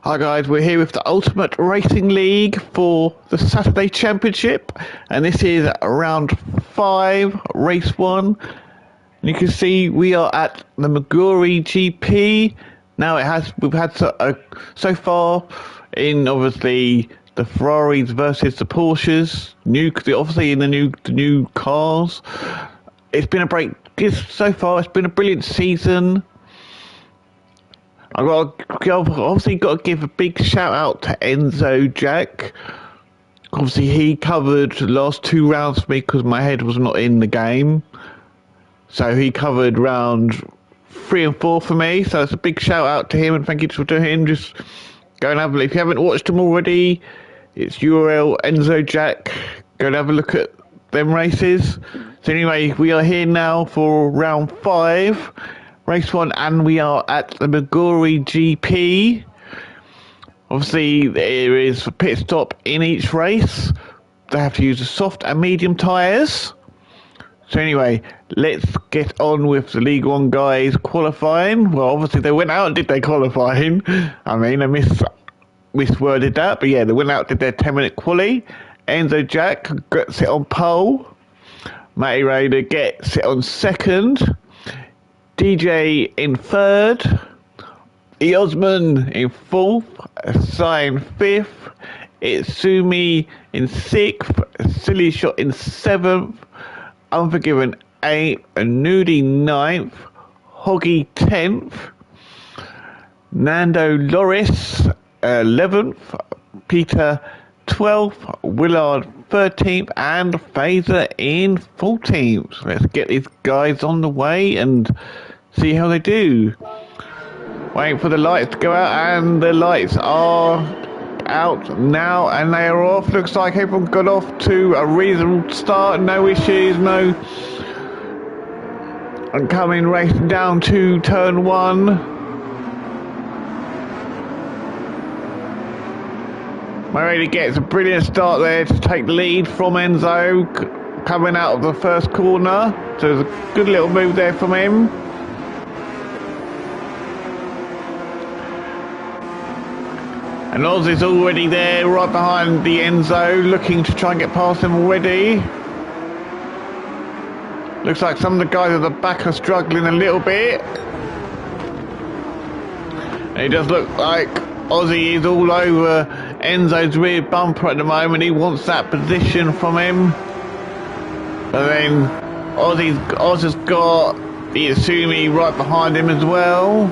Hi guys, we're here with the Ultimate Racing League for the Saturday Championship, and this is round 5, race 1. And you can see we are at the Maguri GP. Now we've had so far in obviously the Ferraris versus the Porsches, obviously in the new cars. It's been a break. So far, it's been a brilliant season. I've obviously got to give a big shout out to Enzo Jack. Obviously, he covered the last 2 rounds for me because my head was not in the game. So he covered round 3 and 4 for me. So it's a big shout out to him, and thank you to him. Just go and have a look. If you haven't watched them already, it's URL Enzo Jack. Go and have a look at them races. So anyway, we are here now for round 5. Race 1, and we are at the Maguri GP. Obviously, there is a pit stop in each race. They have to use the soft and medium tyres. So anyway, let's get on with the Lg1 guys qualifying. Well, obviously they went out and did their qualifying. I mean, I misworded that, but yeah, they went out and did their 10-minute quali. Enzo Jack gets it on pole. Matty Raider gets it on 2nd. DJ in 3rd, Osman in 4th, Sai in 5th, Itsumi in 6th, Silly Shot in 7th, Unforgiven 8th, Nudie 9th, Hoggy 10th, Nando Loris 11th, Peter 12th, Willard 13th, and Phaser in 14th. Let's get these guys on the way and see how they do. Waiting for the lights to go out, and the lights are out now, and they are off. Looks like everyone got off to a reasonable start. No issues, no. And coming racing down to turn 1. Marelli gets a brilliant start there to take the lead from Enzo coming out of the first corner. So it's a good little move there from him. And Oz is already there right behind the Enzo, looking to try and get past him already. Looks like some of the guys at the back are struggling a little bit. And it does look like Ozzy is all over Enzo's rear bumper at the moment. He wants that position from him. And then Oz has got the Itsumi right behind him as well.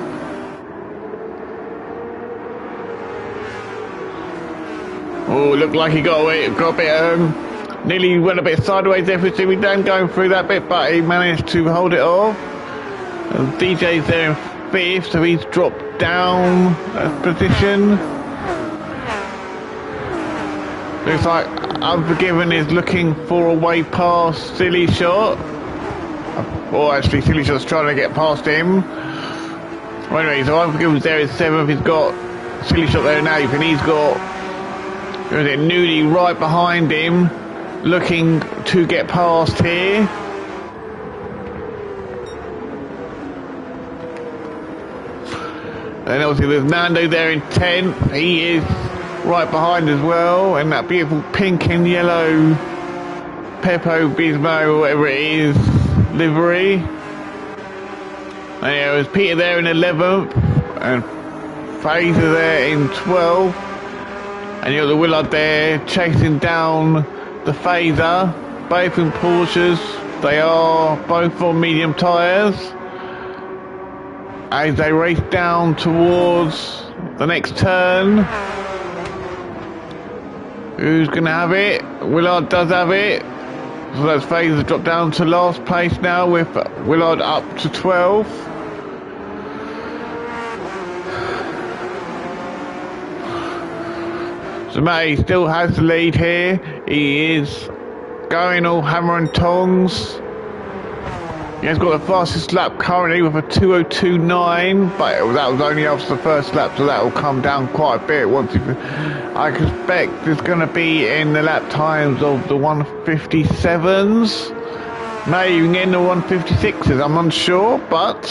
Oh, looked like he got a bit, nearly went a bit sideways there for Itsumi Dan going through that bit, but he managed to hold it off. And DJ's there in 5th, so he's dropped down a position. Looks like Unforgiven is looking for a way past Silly Shot. Or actually, Silly Shot's trying to get past him. Well, anyway, so Unforgiven's there in 7th. He's got Silly Shot there now, and he's got Nudie right behind him, looking to get past here. And obviously there's Nando there in 10th. He is right behind as well, and that beautiful pink and yellow Peppo Bismo or whatever it is livery. And yeah, there's Peter there in 11th, and Phaser there in 12th, and you got the Willard there chasing down the Phaser, both in Porsches. They are both on medium tyres as they race down towards the next turn. Who's going to have it? Willard does have it. So that's Phaser dropped down to last place now with Willard up to 12th. So Matty still has the lead here. He is going all hammer and tongs. He has got the fastest lap currently with a 2:02.9, but that was only after the first lap, so that will come down quite a bit. I expect it's going to be in the lap times of the 157s, maybe even in the 156s. I'm unsure, but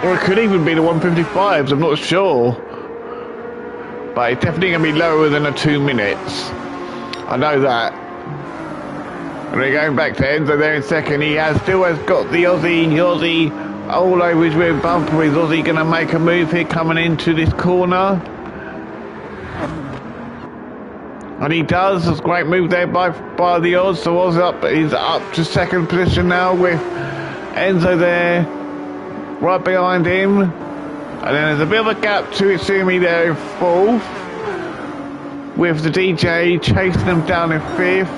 Or it could even be the 155s, I'm not sure. But it's definitely going to be lower than a 2 minutes. I know that. And we're going back to Enzo there in second. He still has got the Aussie all over his rear bumper. Is Aussie going to make a move here coming into this corner? And he does. It's a great move there by the Oz. So Oz is up to second position now with Enzo there right behind him. And then there's a bit of a gap to Itsumi there in fourth, with the DJ chasing them down in fifth.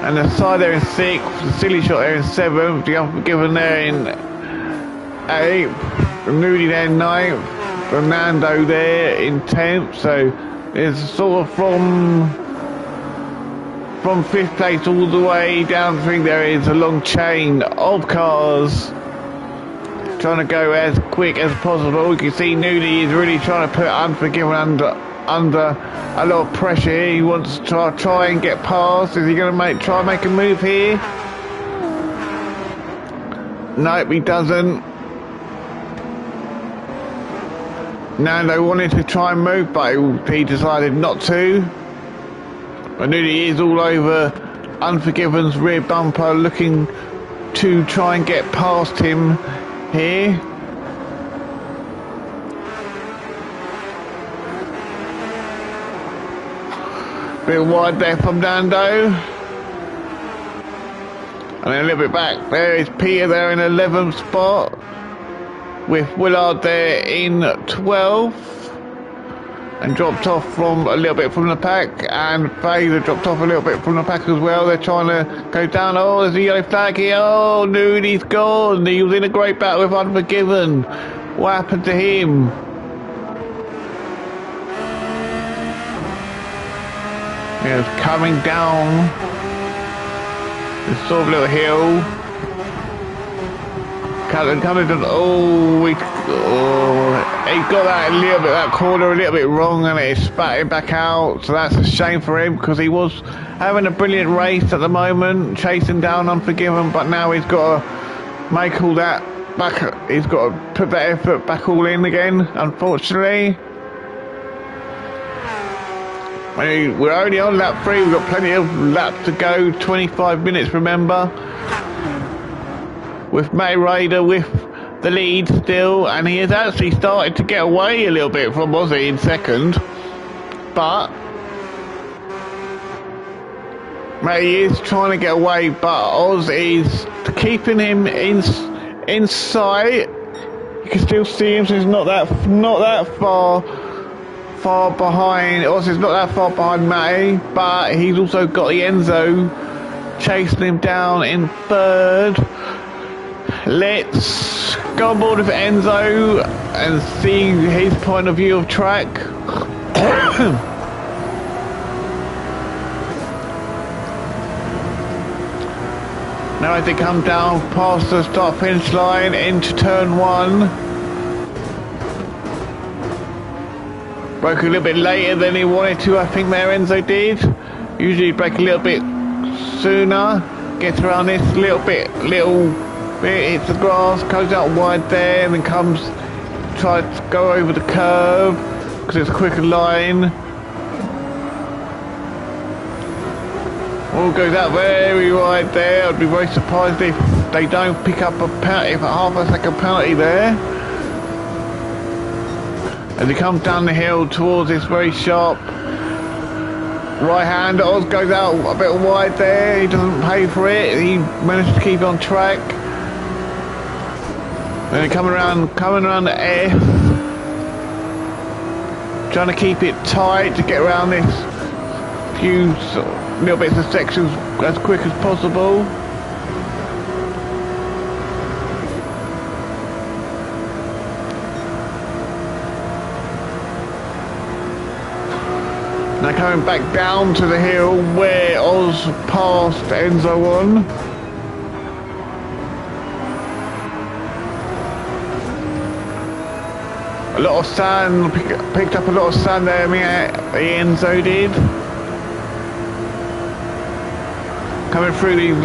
And the side there in sixth, the silly shot there in seventh, the Unforgiven there in eighth, Nudie there in ninth, Fernando there in 10th. So it's sort of from fifth place all the way down. I think there is a long chain of cars trying to go as quick as possible. You can see Nudie is really trying to put Unforgiven under a lot of pressure here. He wants to try and get past. Is he going to try and make a move here? Nope, he doesn't. Nando wanted to try and move, but he decided not to. But Nudie is all over Unforgiven's rear bumper, looking to try and get past him here. Bit wide there from Nando. And then a little bit back. There is Peter there in 11th spot, with Willard there in 12th. And dropped off from a little bit from the pack. And Fraser dropped off a little bit from the pack as well. They're trying to go down. Oh, there's a yellow flag here. Oh, Nudie's gone. He was in a great battle with Unforgiven. What happened to him? He was coming down this sort of little hill. Coming down. He got that corner a little bit wrong, and it spat him back out. So that's a shame for him, because he was having a brilliant race at the moment, chasing down Unforgiven. But now he's got to make all that back. He's got to put that effort back all in again, unfortunately. We're only on lap 3. We've got plenty of laps to go. 25 minutes, remember. With May Raider with the lead still, and he has actually started to get away a little bit from Aussie in second, but May is trying to get away, but Oz is keeping him in sight. You can still see him, so he's not that far behind. Oz is not that far behind May, but he's also got the Enzo chasing him down in third. Let's go on board with Enzo and see his point of view of track. Now as they come down past the start finish line into turn 1. Broke a little bit later than he wanted to, I think there Enzo did. Usually break a little bit sooner. Gets around this little bit, hits the grass, goes out wide there, and then tries to go over the curve because it's a quicker line. All goes out very wide there. I'd be very surprised if they don't pick up a half a second penalty there. As he comes down the hill towards this very sharp right hand, Oz goes out a bit wide there. He doesn't pay for it. He managed to keep on track. Then coming around the F, trying to keep it tight to get around this few little bits of sections as quick as possible. Now coming back down to the hill where Oz passed Enzo on. A lot of sand, picked up a lot of sand there, the Enzo did. Coming through these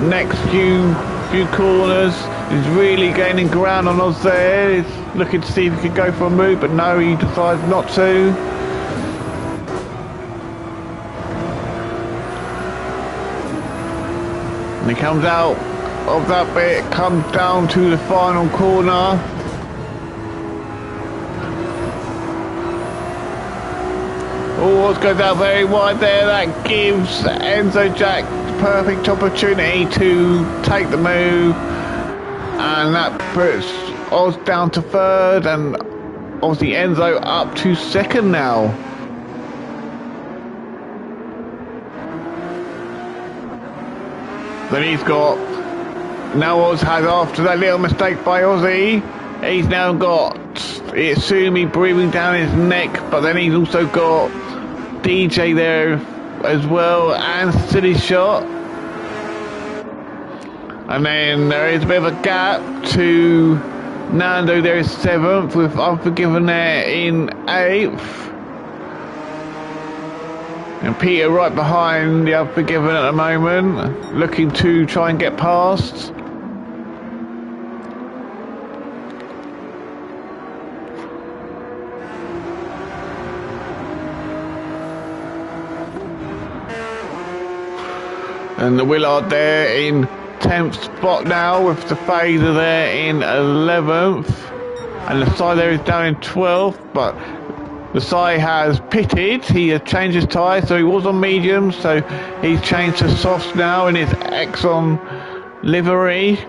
next few few corners. He's really gaining ground on us there. He's looking to see if he can go for a move, but no, he decides not to. And he comes out of that bit, comes down to the final corner. Oh, goes out very wide there. That gives Enzo Jack the perfect opportunity to take the move. And that puts Oz down to third, and obviously Enzo up to second now. Then he's got, now Oz has, after that little mistake by Ozzy, he's now got Itsumi breathing down his neck, but then he's also got DJ there as well, and Silly Shot. And then there is a bit of a gap to Nando there is 7th, with Unforgiven there in 8th. And Peter right behind the Unforgiven at the moment, looking to try and get past. And the Willard there in 10th spot now, with the Phaser there in 11th. And the Sai there is down in 12th, but the Sai has pitted. He has changed his tyre, so he was on mediums, so he's changed to softs now in his Exxon livery.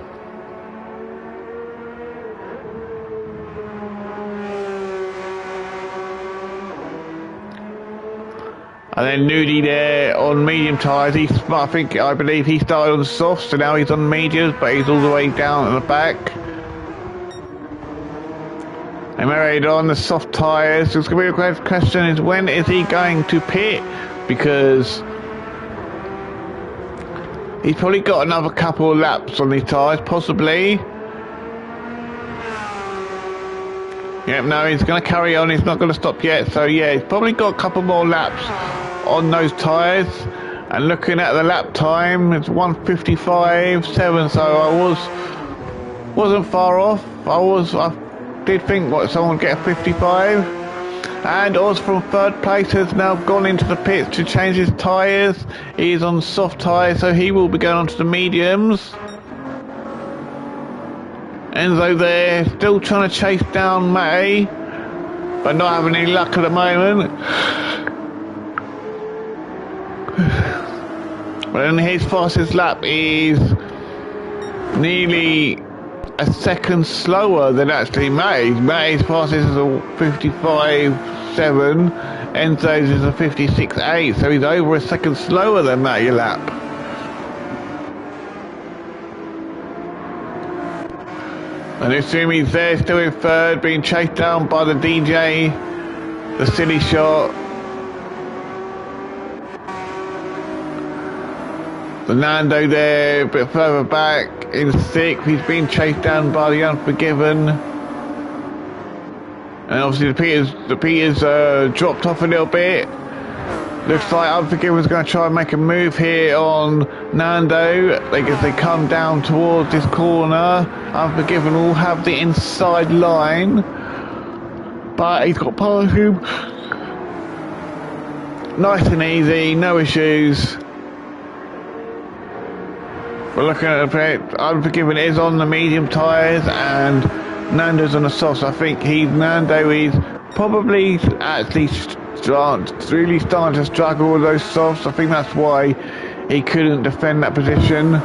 And then Nudie there on medium tyres. I believe he started on softs, so now he's on mediums, but he's all the way down at the back. And married on the soft tyres. So it's going to be a great question is, when is he going to pit? Because he's probably got another couple of laps on these tyres, possibly. Yep, no, he's going to carry on. He's not going to stop yet. So yeah, he's probably got a couple more laps on those tyres. And looking at the lap time, it's 1:55.7. So wasn't far off. I did think someone would get a 55. And Oz from 3rd place has now gone into the pits to change his tyres. He is on soft tyres, so he will be going on to the mediums. Enzo there, still trying to chase down May, but not having any luck at the moment. But then his fastest lap is nearly a second slower than actually May's. May's fastest is a 55.7, Enzo's is a 56.8, so he's over a second slower than May lap. And Isumi's there, still in 3rd, being chased down by the DJ, the Silly Shot. The Nando there, a bit further back in 6th. He's being chased down by the Unforgiven. And obviously the Peters dropped off a little bit. Looks like Unforgiven's going to try and make a move here on Nando. As they come down towards this corner, Unforgiven will have the inside line, but he's got past him. Nice and easy, no issues. We're looking at it. Unforgiven is on the medium tyres and Nando's on the softs. I think Nando is probably actually really starting to struggle with those softs. I think that's why he couldn't defend that position.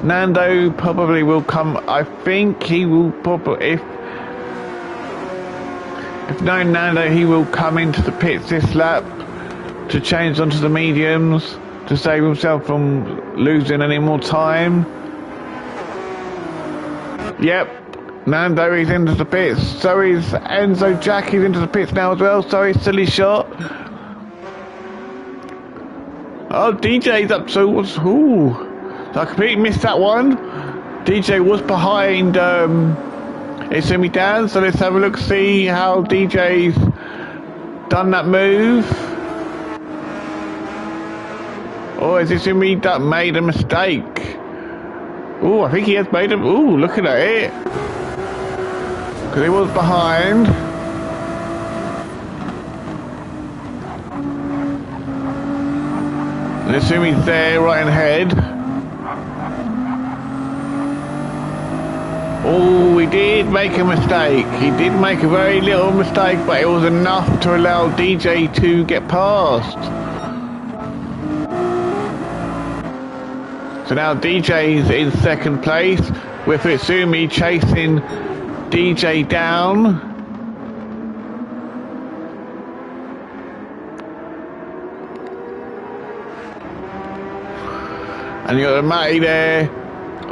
Nando probably will come. I think he will probably, if no Nando, he will come into the pits this lap to change onto the mediums to save himself from losing any more time. Yep. Nando is into the pits, so is Enzo Jack is into the pits now as well, so is Silly Shot. Oh, DJ's up, so I completely missed that one. DJ was behind Itsumi Dan, so let's have a look, see how DJ's done that move. Or is Itsumi made a mistake? Oh, I think he has made him. Oh, looking at it. Because he was behind. And assume he's there, right ahead. Oh, he did make a mistake. He did make a very little mistake, but it was enough to allow DJ to get past. So now DJ's in second place, with Itsumi chasing DJ down. And you got Matty there.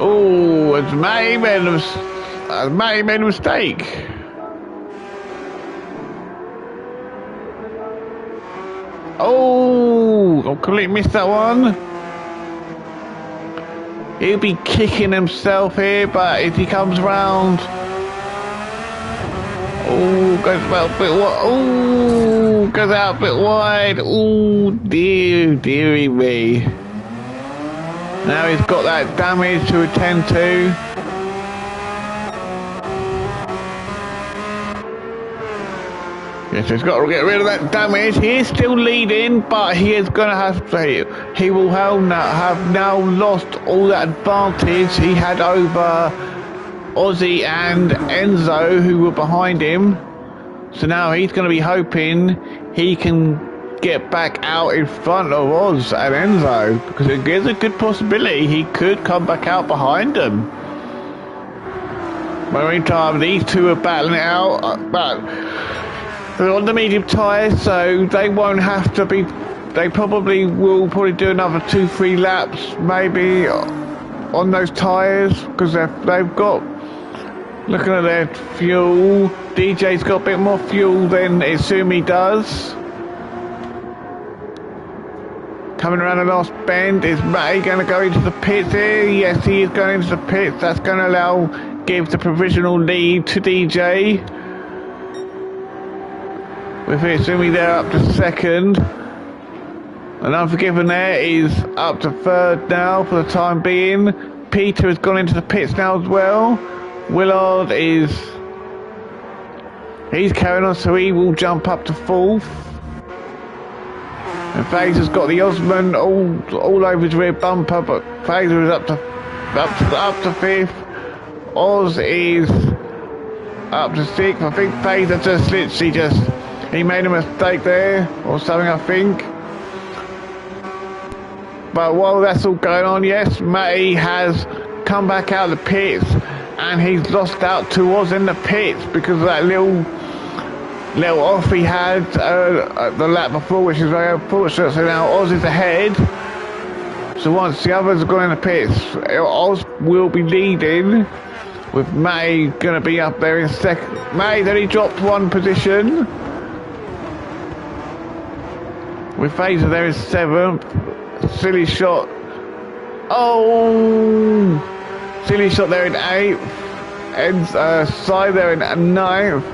Oh, has Matty made a mistake? Oh, I completely missed that one. He'll be kicking himself here, but if he comes round, oh, goes out a bit wide. Oh, goes out a bit wide. Oh, dearie me. Now he's got that damage to attend to. Yes, he's got to get rid of that damage. He is still leading, but he is going to have to. He will have now lost all that advantage he had over Ozzy and Enzo, who were behind him. So now he's going to be hoping he can get back out in front of Oz and Enzo, because there's a good possibility he could come back out behind them. But meantime, these two are battling it out, but they're on the medium tyres, so they won't have to be. They will probably do another 2-3 laps, maybe, on those tyres, because they've got. Looking at their fuel, DJ's got a bit more fuel than Itsumi does. Coming around the last bend, is Matty going to go into the pits here? Yes, he is going into the pits. That's going to give the provisional lead to DJ. With Itsumi there up to second. And Unforgiven there is up to third now for the time being. Peter has gone into the pits now as well. Willard he's carrying on, so he will jump up to fourth. And Fraser's got the Osman all over his rear bumper, but Fraser is up to fifth. Oz is up to sixth. I think Fraser just literally he made a mistake there or something, I think. But while that's all going on, yes, Matty has come back out of the pits, and he's lost out to Oz in the pits because of that little off he had the lap before, which is very unfortunate. So now Oz is ahead. So once the others have gone in the pits, Oz will be leading, with Matty going to be up there in second. Matty's only dropped one position, with Fraser there in seventh. Silly shot. Oh! Silly shot there in eighth. Side there in ninth.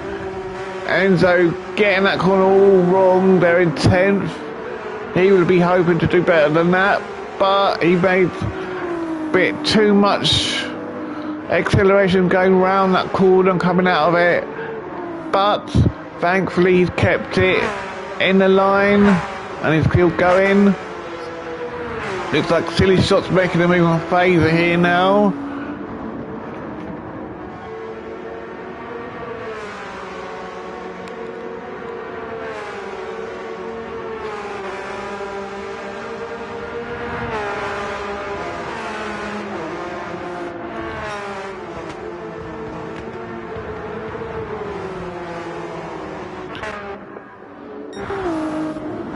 Enzo getting that corner all wrong there in 10th. He would be hoping to do better than that, but he made a bit too much acceleration going round that corner and coming out of it. But thankfully he's kept it in the line and he's still going. Looks like Silly Shot's making a move on Fraser here now.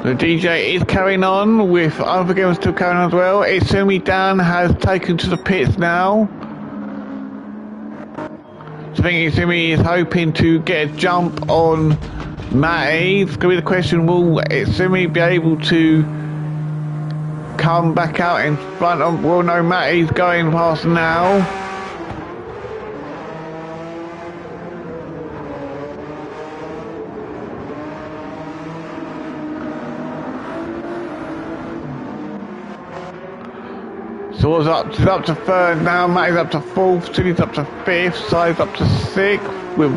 The DJ is carrying on, with Unforgiven still carrying on as well. Itsumi Dan has taken to the pits now. So I think Itsumi is hoping to get a jump on Matty. It's going to be the question, will Itsumi be able to come back out in front of... Well, no, Matty's going past now. So Oz he's up to third now, Matty's up to fourth, Tilly's up to fifth, Si's up to sixth, with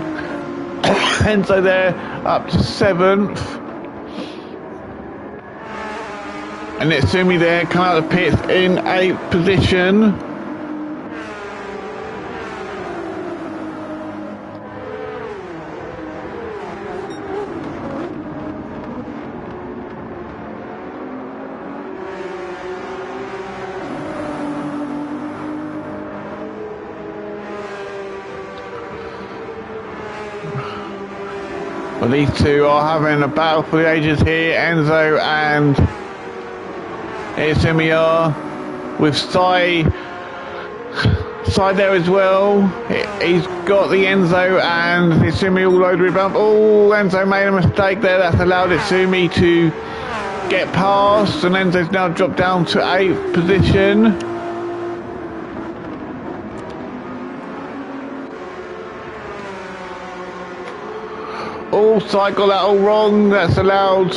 Enzo there up to seventh. And it's Sumi there, coming out of the pits in 8th position. Well, these two are having a battle for the ages here, Enzo and Sumi are, with Si there as well. He's got the Enzo and Sumi all over the bump. Oh, Enzo made a mistake there, that's allowed Sumi to get past, and Enzo's now dropped down to 8th position. Oh, Si got that all wrong, that's allowed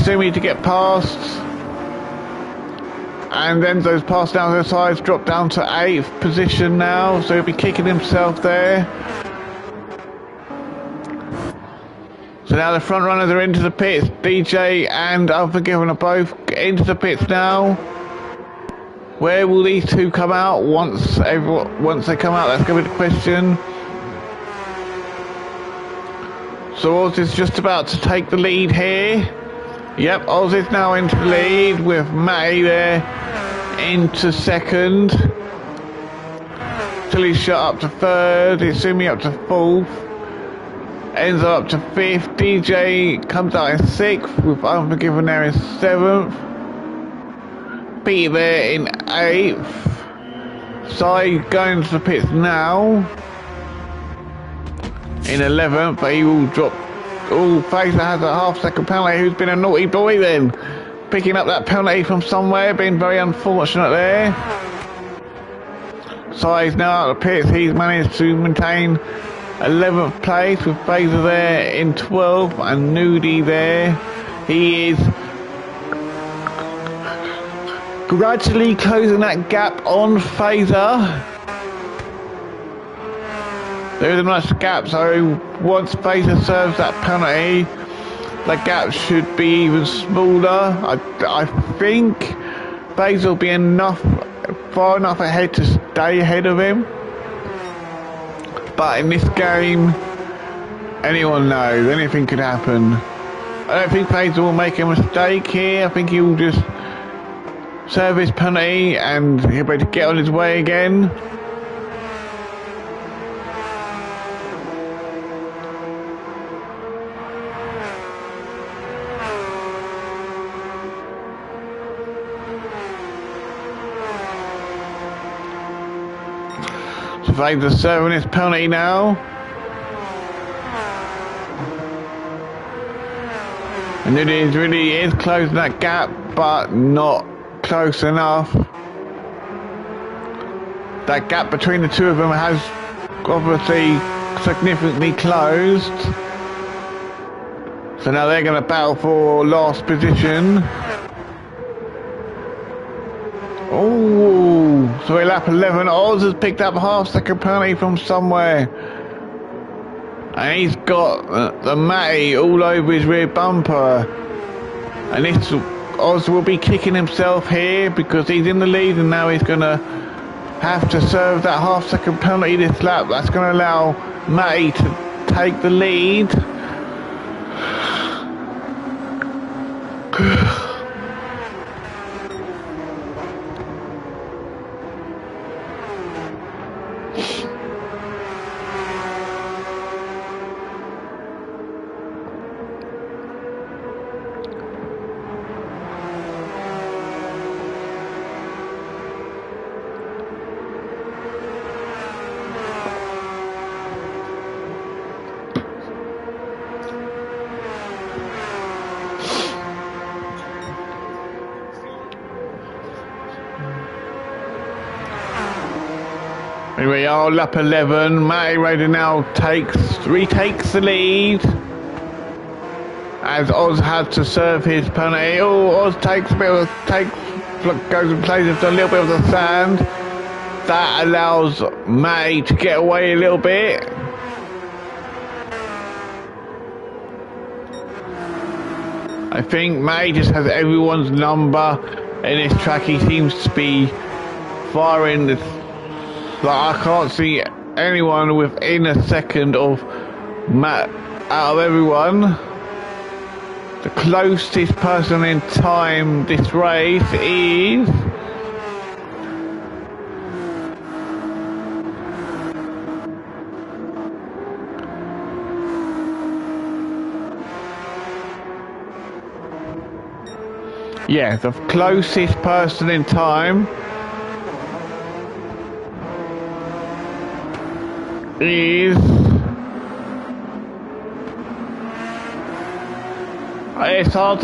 Sumi to get past. And Enzo's passed down to the sides, dropped down to 8th position now, so he'll be kicking himself there. So now the front runners are into the pits. DJ and Unforgiven are both into the pits now. Where will these two come out once they come out? That's going to be the question. So Oz is just about to take the lead here. Yep, Oz is now into the lead with Matty there into second. Tilly's shot up to third, Sumi up to fourth, Enzo up to fifth, DJ comes out in sixth with Unforgiven there in seventh, Pete there in eighth, Si going to the pits now in 11th, but he will drop. Oh, Fraser has a half-second penalty. Who's been a naughty boy then? Picking up that penalty from somewhere, being very unfortunate there. Si's now out of the pits. He's managed to maintain 11th place with Fraser there in 12th and Nudie there. He is gradually closing that gap on Fraser. There isn't much gap, so once Fraser serves that penalty, the gap should be even smaller. I think Fraser will be far enough ahead to stay ahead of him. But in this game, anyone knows, anything could happen. I don't think Fraser will make a mistake here. I think he will just serve his penalty and he'll be able to get on his way again. Fraser serving his penalty now. And it really is closing that gap, but not close enough. That gap between the two of them has obviously significantly closed. So now they're going to battle for last position. Oh, so in lap 11, Oz has picked up half-second penalty from somewhere. And he's got the Matty all over his rear bumper. And this Oz will be kicking himself here because he's in the lead and now he's going to have to serve that half-second penalty this lap. That's going to allow Matty to take the lead. Here we are, lap 11. Matty Raider now retakes the lead as Oz had to serve his penalty. Oh, Oz takes goes and plays into a little bit of the sand. That allows May to get away a little bit. I think May just has everyone's number in this track. He seems to be firing this. Like, I can't see anyone within a second of Matt out of everyone. The closest person in time this race is the closest person in time is it's hard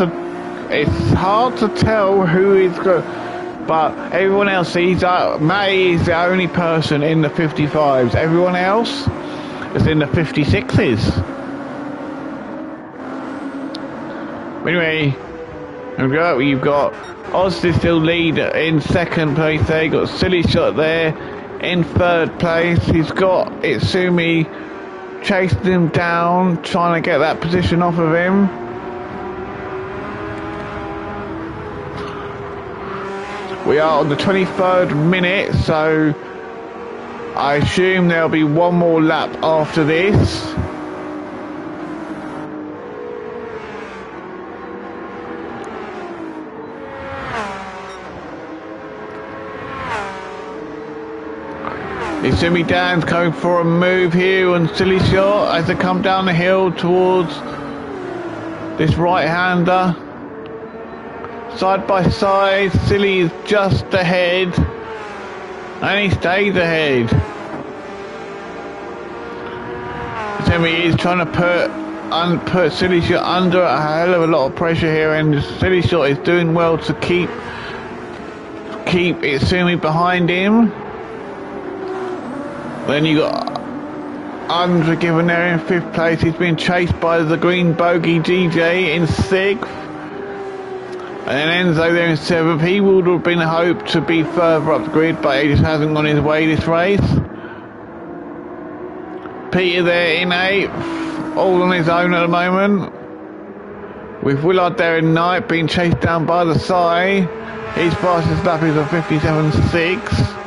to tell who is good, but everyone else sees May is the only person in the 55s. Everyone else is in the 56s. Anyway, you've got Austin still lead in second place there. You've got Silly Shot there in third place. He's got Itsumi chasing him down, trying to get that position off of him. We are on the 23rd minute, so I assume there'll be one more lap after this. Itsumi Dan's going for a move here on Silly Shot as they come down the hill towards this right-hander. Side by side, Silly is just ahead, and he stays ahead. Itsumi is trying to put Silly Shot under a hell of a lot of pressure here, and Silly Shot is doing well to keep Itsumi behind him. Then you got Unforgiven there in 5th place. He's been chased by the green bogey DJ in 6th. And then Enzo there in 7th. He would have been hoped to be further up the grid, but he just hasn't gone his way this race. Peter there in 8th, all on his own at the moment. With Willard there in 9th, being chased down by the Sai. His fastest lap is a 57.6.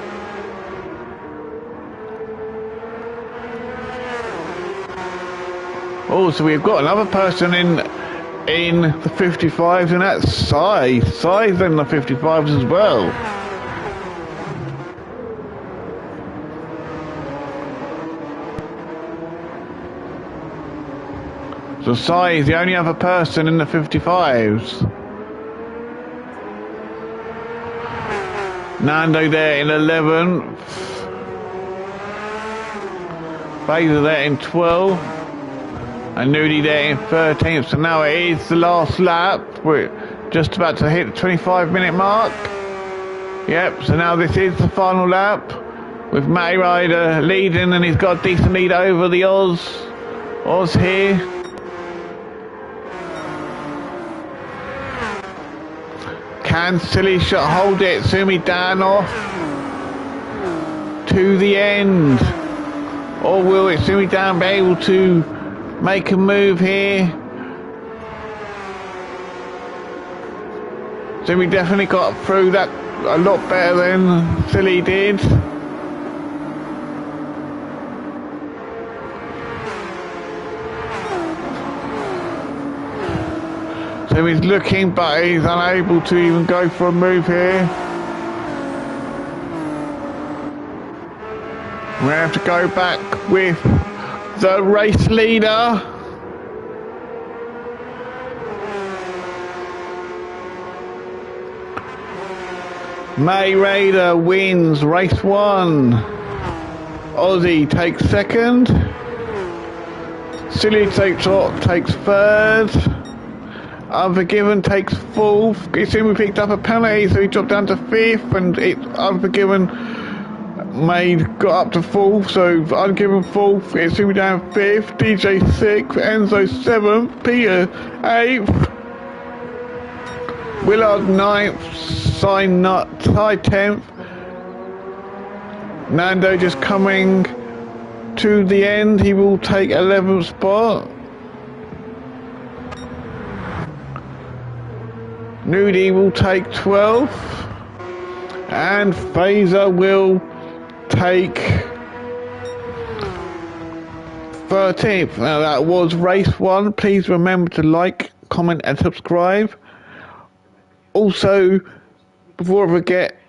Oh, so we've got another person in the 55s, and that's Sai. Sai's in the 55s as well. So Sai is the only other person in the 55s. Nando there in 11th. Fraser there in 12th. And Nudie there in 13th. So now it is the last lap. We're just about to hit the 25-minute mark. Yep, so now this is the final lap with Matty Ryder leading, and he's got a decent lead over the Oz here. Can Silly Shot hold it? Sumi Dan off to the end. Or will it Sumi Dan be able to make a move here? So we definitely got through that a lot better than Silly did. So he's looking, but he's unable to even go for a move here. We have to go back with the race leader. May Raider wins race 1. Aussie takes 2nd. Silly takes 3rd. Unforgiven takes 4th. Itsumi picked up a penalty, so he dropped down to 5th, and Unforgiven got up to 4th, so Unforgiven 4th, Itsumi down 5th, DJ 6th, Enzo 7th, Peter 8th. Willard 9th, Ty 10th. Nando just coming to the end. He will take 11th spot. Nudie will take 12th. And Phaser will take 13th. Now that was race 1. Please remember to like, comment and subscribe. Also, before I forget,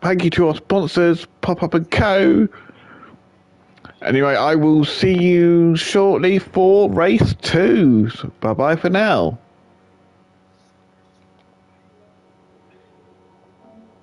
thank you to our sponsors, Pop Up & Co. Anyway, I will see you shortly for race 2. So bye bye for now.